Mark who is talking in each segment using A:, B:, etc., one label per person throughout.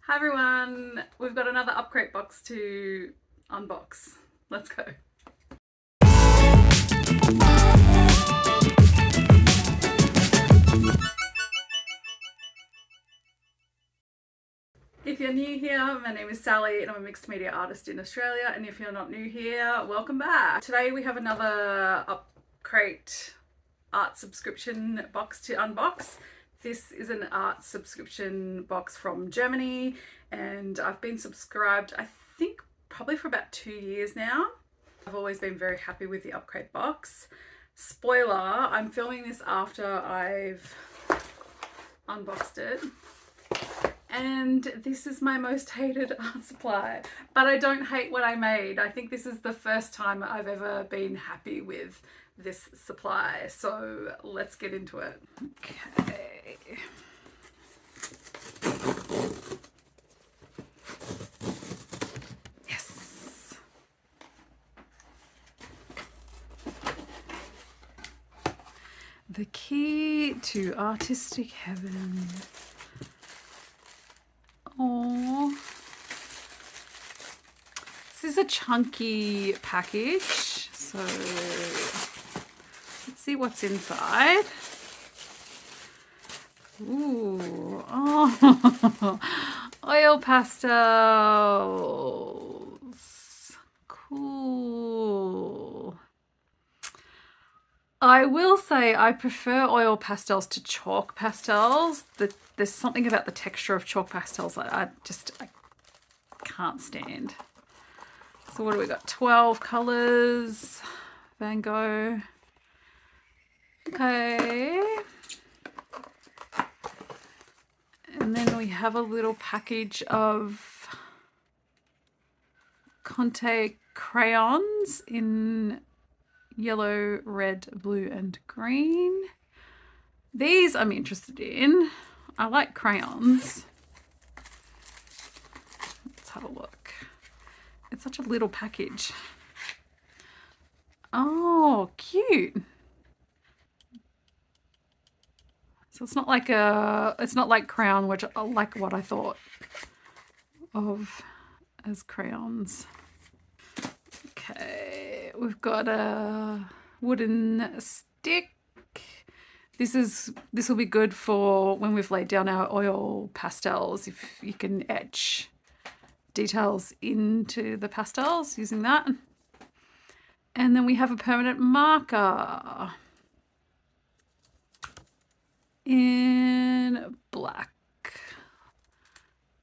A: Hi everyone, we've got another Upcrate box to unbox. Let's go. If you're new here, my name is Sally and I'm a mixed media artist in Australia, and if you're not new here, welcome back. Today we have another Upcrate art subscription box to unbox. This is an art subscription box from Germany and I've been subscribed, I think, probably for about 2 years now. I've always been very happy with the Upcrate box. Spoiler, I'm filming this after I've unboxed it. And this is my most hated art supply. But I don't hate what I made. I think this is the first time I've ever been happy with this supply. So let's get into it. Okay. Yes. The key to artistic heaven. Oh, this is a chunky package, so let's see what's inside. Ooh, oh, oil pastels, cool. I will say I prefer oil pastels to chalk pastels. There's something about the texture of chalk pastels that I can't stand. So what do we got? 12 colours. Van Gogh. Okay. And then we have a little package of Conte crayons in yellow, red, blue and green. These I'm interested in. I like crayons. Let's have a look. It's such a little package. Oh, cute. So it's not like crayon, which I like what I thought of as crayons. Okay, we've got a wooden stick. This will be good for when we've laid down our oil pastels, if you can etch details into the pastels using that. And then we have a permanent marker in black.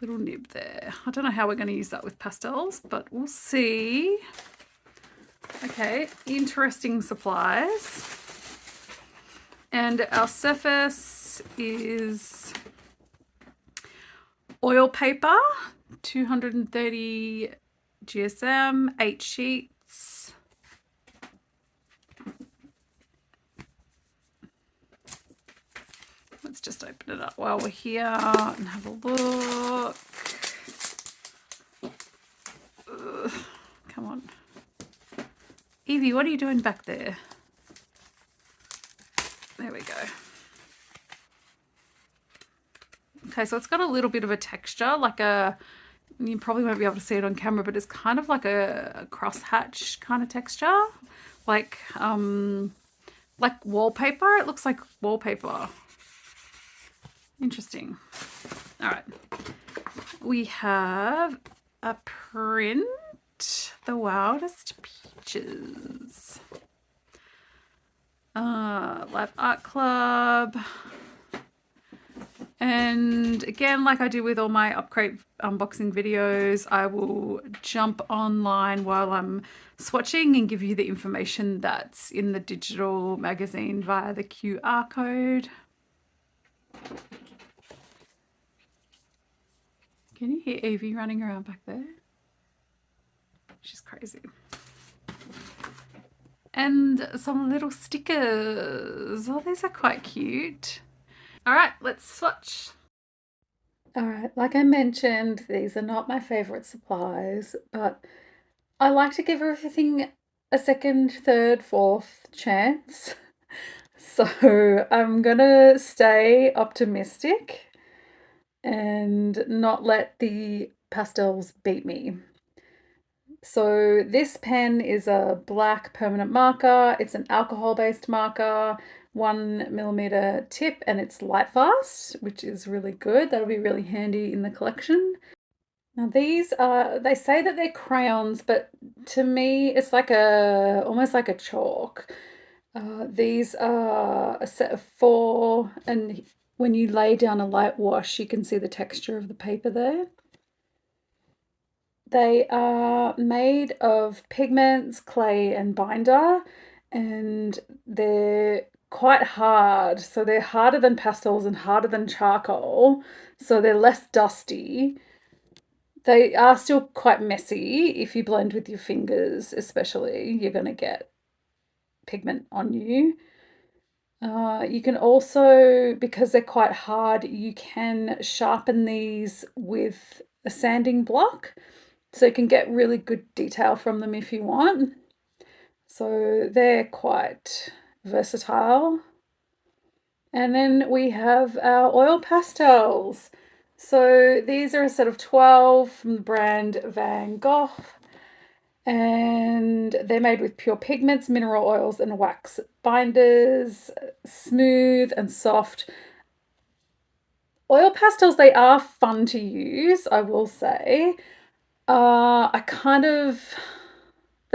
A: Little nib there. I don't know how we're going to use that with pastels, but we'll see. Okay, interesting supplies. And our surface is oil paper, 230 GSM, 8 sheets. Let's just open it up while we're here and have a look. Ugh, come on. Evie, what are you doing back there? There we go. Okay, so it's got a little bit of a texture, you probably won't be able to see it on camera, but it's kind of like a crosshatch kind of texture, like wallpaper. It looks like wallpaper. Interesting. All right. We have a print, The Wildest Peaches. Live Art Club. And again, like I do with all my Upcrate unboxing videos, I will jump online while I'm swatching and give you the information that's in the digital magazine via the QR code. Can you hear Evie running around back there? She's crazy. And some little stickers. Oh, these are quite cute. All right, let's swatch. All right, like I mentioned, these are not my favorite supplies, but I like to give everything a second, third, fourth chance. So I'm gonna stay optimistic and not let the pastels beat me. So this pen is a black permanent marker. It's an alcohol-based marker, 1mm tip, and it's light fast, which is really good. That'll be really handy in the collection. Now these are, they say that they're crayons, but to me it's like almost like a chalk. These are a set of 4, and when you lay down a light wash, you can see the texture of the paper there. They are made of pigments, clay, and binder, and they're quite hard. So they're harder than pastels and harder than charcoal, so they're less dusty. They are still quite messy. If you blend with your fingers, especially, you're going to get pigment on you. You can also, because they're quite hard, you can sharpen these with a sanding block. So you can get really good detail from them if you want. So they're quite versatile. And then we have our oil pastels. So these are a set of 12 from the brand Van Gogh. And they're made with pure pigments, mineral oils, and wax binders, smooth and soft. Oil pastels, they are fun to use, I will say. The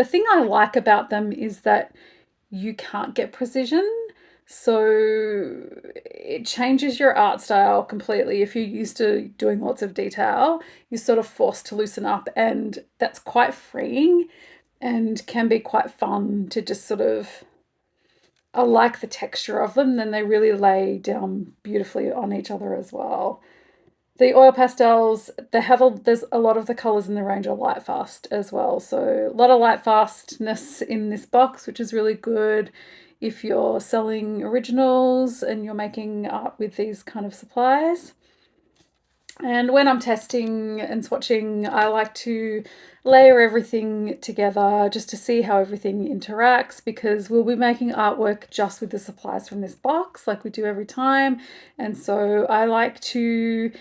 A: thing I like about them is that you can't get precision. So it changes your art style completely. If you're used to doing lots of detail, you're sort of forced to loosen up, and that's quite freeing and can be quite fun to just sort of, I like the texture of them. Then they really lay down beautifully on each other as well. The oil pastels, there's a lot of the colours in the range are light fast as well. So a lot of light fastness in this box, which is really good if you're selling originals and you're making art with these kind of supplies. And when I'm testing and swatching, I like to layer everything together just to see how everything interacts, because we'll be making artwork just with the supplies from this box like we do every time. And so I like to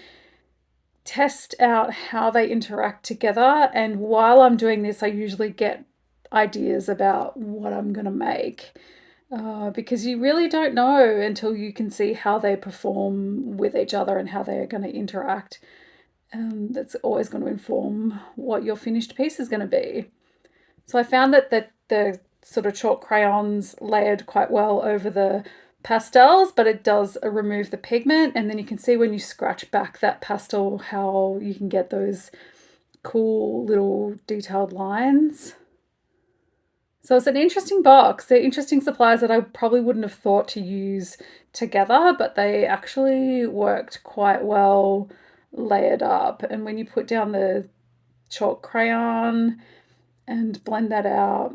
A: test out how they interact together, and while I'm doing this I usually get ideas about what I'm going to make, because you really don't know until you can see how they perform with each other and how they're going to interact. That's always going to inform what your finished piece is going to be. So I found that the sort of chalk crayons layered quite well over the pastels, but it does remove the pigment, and then you can see when you scratch back that pastel how you can get those cool little detailed lines. So it's an interesting box. They're interesting supplies that I probably wouldn't have thought to use together, but they actually worked quite well layered up. And when you put down the chalk crayon and blend that out,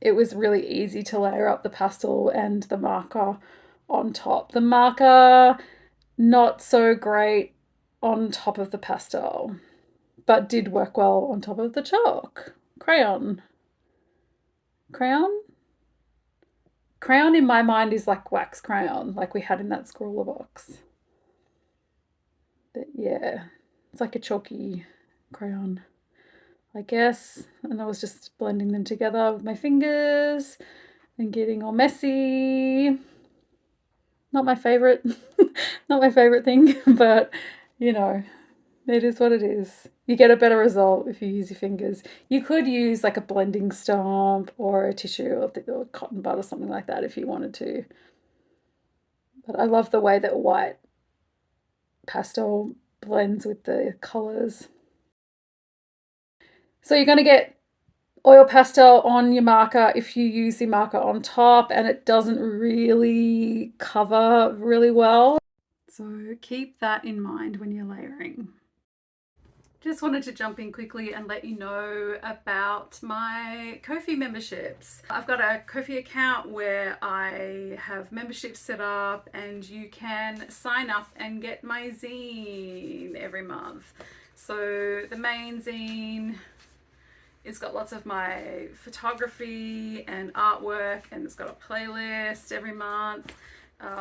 A: it was really easy to layer up the pastel and the marker on top. The marker, not so great on top of the pastel, but did work well on top of the chalk. Crayon in my mind is like wax crayon, like we had in that scrawler box. But yeah, it's like a chalky crayon, I guess. And I was just blending them together with my fingers and getting all messy. Not my favorite, not my favorite thing, but you know, it is what it is. You get a better result if you use your fingers. You could use like a blending stump or a tissue or cotton bud or something like that if you wanted to. But I love the way that white pastel blends with the colours. So you're going to get oil pastel on your marker if you use the marker on top and it doesn't really cover really well. So keep that in mind when you're layering. Just wanted to jump in quickly and let you know about my Kofi memberships. I've got a Kofi account where I have memberships set up, and you can sign up and get my zine every month. So the main zine, it's got lots of my photography and artwork, and it's got a playlist every month.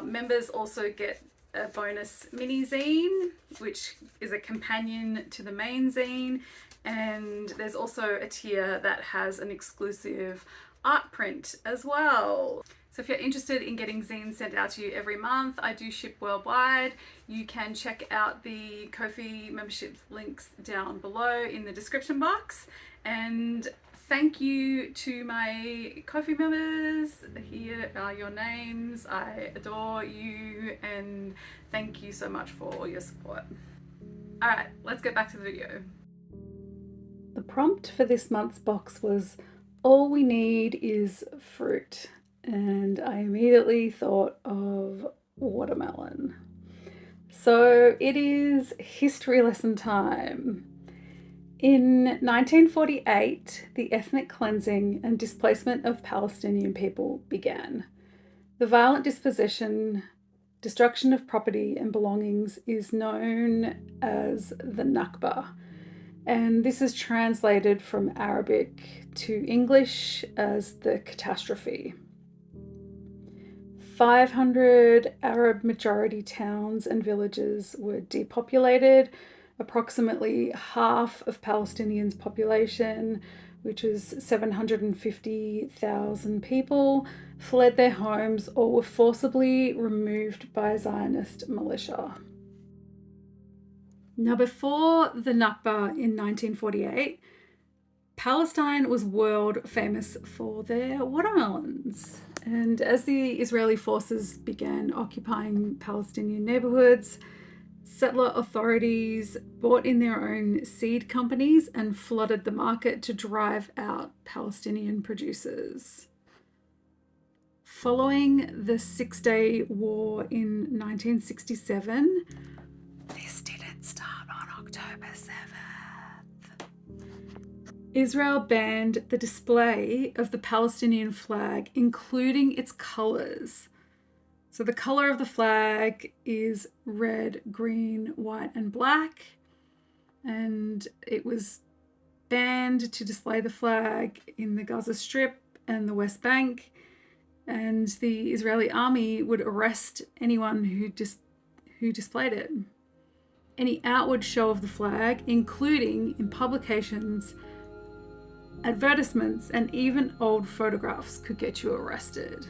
A: Members also get a bonus mini zine, which is a companion to the main zine. And there's also a tier that has an exclusive art print as well. So if you're interested in getting zines sent out to you every month, I do ship worldwide. You can check out the Kofi membership links down below in the description box. And thank you to my Kofi members. Here are your names. I adore you and thank you so much for all your support. All right, let's get back to the video. The prompt for this month's box was, all we need is fruit. And I immediately thought of watermelon. So it is history lesson time. In 1948, the ethnic cleansing and displacement of Palestinian people began. The violent dispossession, destruction of property and belongings is known as the Nakba. And this is translated from Arabic to English as the catastrophe. 500 Arab majority towns and villages were depopulated. Approximately half of Palestinians' population, which is 750,000 people, fled their homes or were forcibly removed by Zionist militia. Now, before the Nakba in 1948, Palestine was world famous for their watermelons. And as the Israeli forces began occupying Palestinian neighborhoods, settler authorities brought in their own seed companies and flooded the market to drive out Palestinian producers. Following the Six-Day War in 1967, this didn't start on October 7th. Israel banned the display of the Palestinian flag, including its colors. So the color of the flag is red, green, white, and black. And it was banned to display the flag in the Gaza Strip and the West Bank. And the Israeli army would arrest anyone who displayed it. Any outward show of the flag, including in publications, advertisements, and even old photographs, could get you arrested.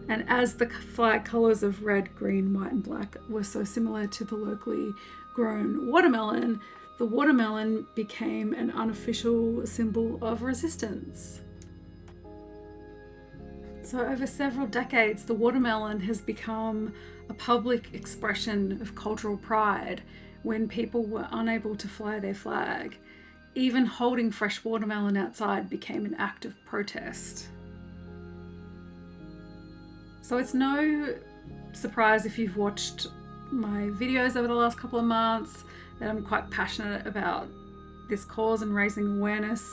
A: And as the flag colours of red, green, white, and black were so similar to the locally grown watermelon, the watermelon became an unofficial symbol of resistance. So over several decades, the watermelon has become a public expression of cultural pride when people were unable to fly their flag. Even holding fresh watermelon outside became an act of protest. So it's no surprise if you've watched my videos over the last couple of months that I'm quite passionate about this cause and raising awareness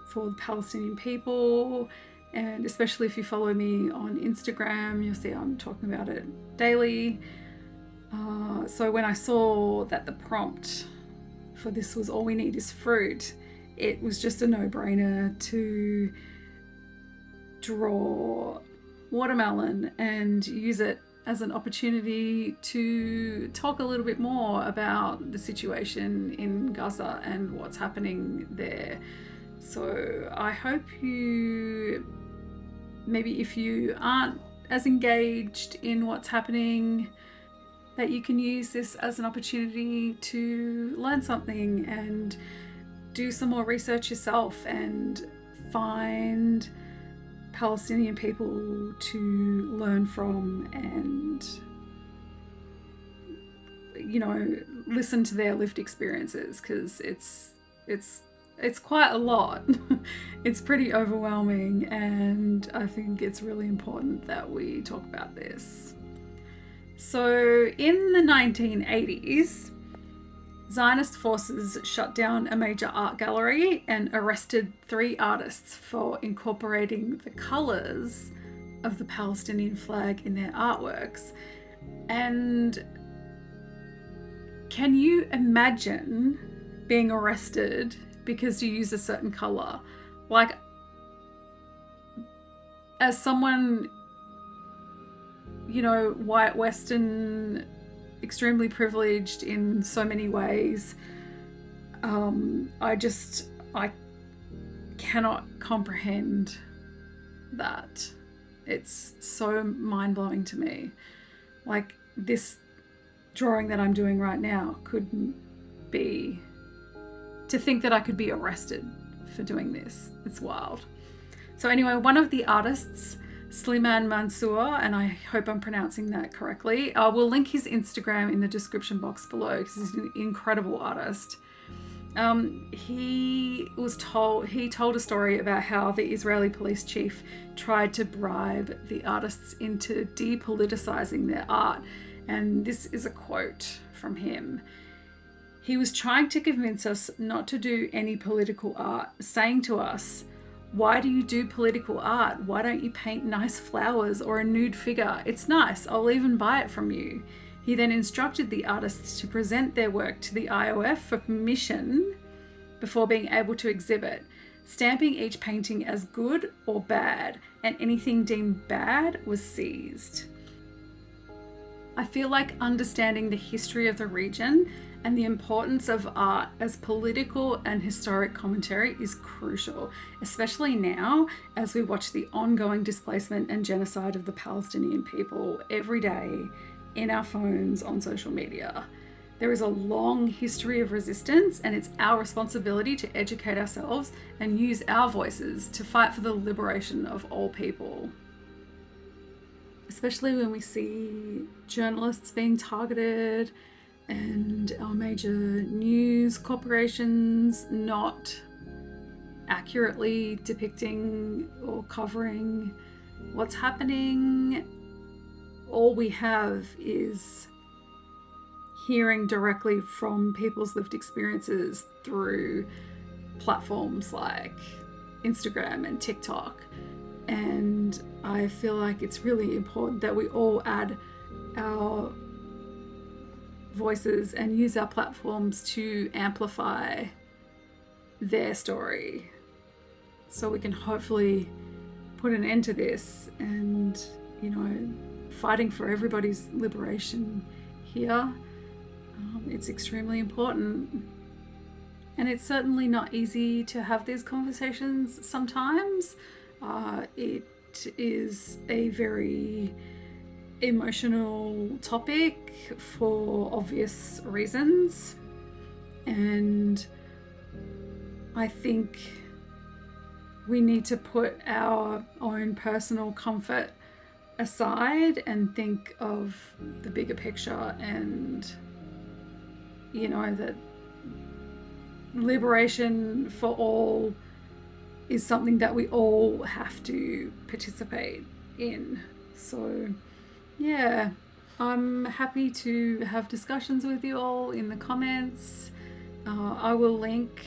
A: for the Palestinian people. And especially if you follow me on Instagram, you'll see I'm talking about it daily. So when I saw that the prompt for this was all we need is fruit, it was just a no-brainer to draw watermelon and use it as an opportunity to talk a little bit more about the situation in Gaza and what's happening there. So I hope you, maybe if you aren't as engaged in what's happening, that you can use this as an opportunity to learn something and do some more research yourself and find Palestinian people to learn from and, you know, listen to their lived experiences, because it's quite a lot. It's pretty overwhelming, and I think it's really important that we talk about this. So in the 1980s, Zionist forces shut down a major art gallery and arrested 3 artists for incorporating the colours of the Palestinian flag in their artworks. And can you imagine being arrested because you use a certain colour? Like, as someone, you know, white Western extremely privileged in so many ways. I cannot comprehend that. It's so mind-blowing to me. Like, this drawing that I'm doing right now couldn't be, to think that I could be arrested for doing this. It's wild. So anyway, one of the artists, Sliman Mansour, and I hope I'm pronouncing that correctly, I will link his Instagram in the description box below because he's an incredible artist. He told a story about how the Israeli police chief tried to bribe the artists into depoliticizing their art. And this is a quote from him. He was trying to convince us not to do any political art, saying to us, "Why do you do political art? Why don't you paint nice flowers or a nude figure? It's nice, I'll even buy it from you." He then instructed the artists to present their work to the IOF for permission before being able to exhibit, stamping each painting as good or bad, and anything deemed bad was seized. I feel like understanding the history of the region and the importance of art as political and historic commentary is crucial, especially now as we watch the ongoing displacement and genocide of the Palestinian people every day in our phones, on social media. There is a long history of resistance, and it's our responsibility to educate ourselves and use our voices to fight for the liberation of all people. Especially when we see journalists being targeted and our major news corporations not accurately depicting or covering what's happening. All we have is hearing directly from people's lived experiences through platforms like Instagram and TikTok. And I feel like it's really important that we all add our voices and use our platforms to amplify their story so we can hopefully put an end to this and, fighting for everybody's liberation here. It's extremely important. And it's certainly not easy to have these conversations sometimes. It is a very emotional topic for obvious reasons. And I think we need to put our own personal comfort aside and think of the bigger picture, and that liberation for all is something that we all have to participate in. So yeah, I'm happy to have discussions with you all in the comments. I will link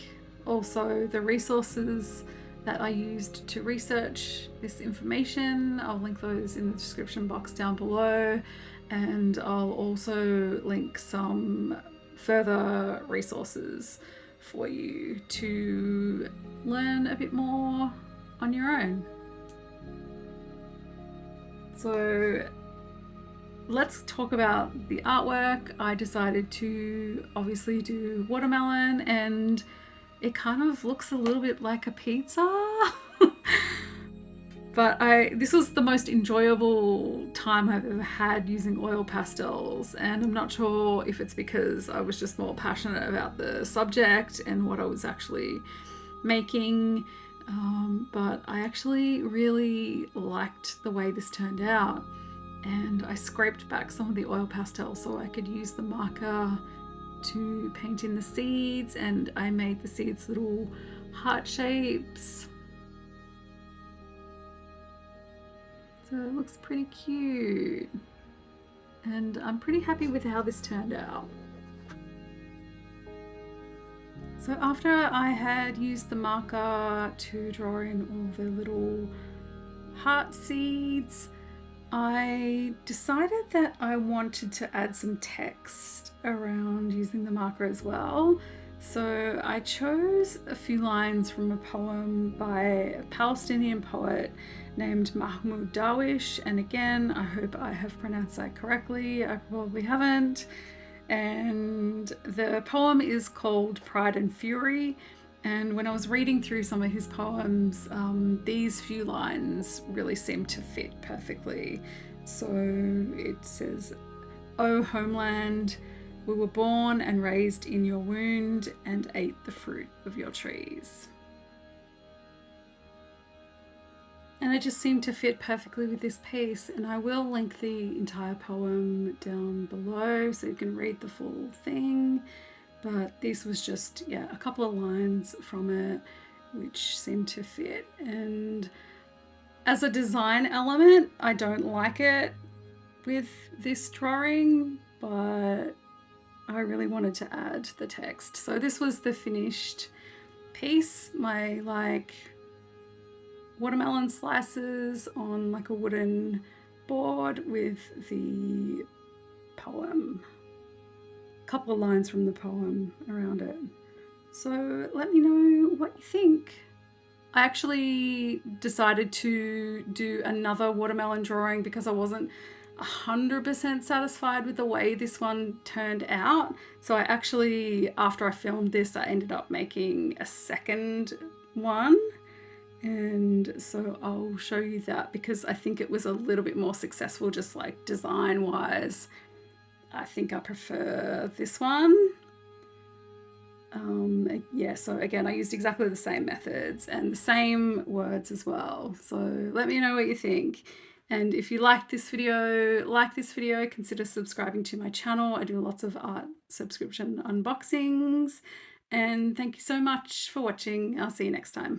A: also the resources that I used to research this information. I'll link those in the description box down below, and I'll also link some further resources for you to learn a bit more on your own. So let's talk about the artwork. I decided to obviously do watermelon, and it kind of looks a little bit like a pizza. But this was the most enjoyable time I've ever had using oil pastels, and I'm not sure if it's because I was just more passionate about the subject and what I was actually making, but I actually really liked the way this turned out. And I scraped back some of the oil pastel so I could use the marker to paint in the seeds, and I made the seeds little heart shapes. So it looks pretty cute, and I'm pretty happy with how this turned out. So after I had used the marker to draw in all the little heart seeds, I decided that I wanted to add some text around using the marker as well. So I chose a few lines from a poem by a Palestinian poet named Mahmoud Darwish, and again, I hope I have pronounced that correctly. I probably haven't. And the poem is called Pride and Fury. And when I was reading through some of his poems, these few lines really seem to fit perfectly. So it says, "O Homeland, we were born and raised in your wound and ate the fruit of your trees." And it just seemed to fit perfectly with this piece, and I will link the entire poem down below so you can read the full thing. But this was just, yeah, a couple of lines from it which seemed to fit. And as a design element, I don't like it with this drawing, but I really wanted to add the text. So this was the finished piece, my like watermelon slices on like a wooden board with the poem. A couple of lines from the poem around it. So let me know what you think. I actually decided to do another watermelon drawing because I wasn't 100% satisfied with the way this one turned out. So I actually, after I filmed this, I ended up making a second one. And so I'll show you that because I think it was a little bit more successful just like design wise. I think I prefer this one. Yeah, so again, I used exactly the same methods and the same words as well. So let me know what you think. And if you like this video, consider subscribing to my channel. I do lots of art subscription unboxings. And thank you so much for watching. I'll see you next time.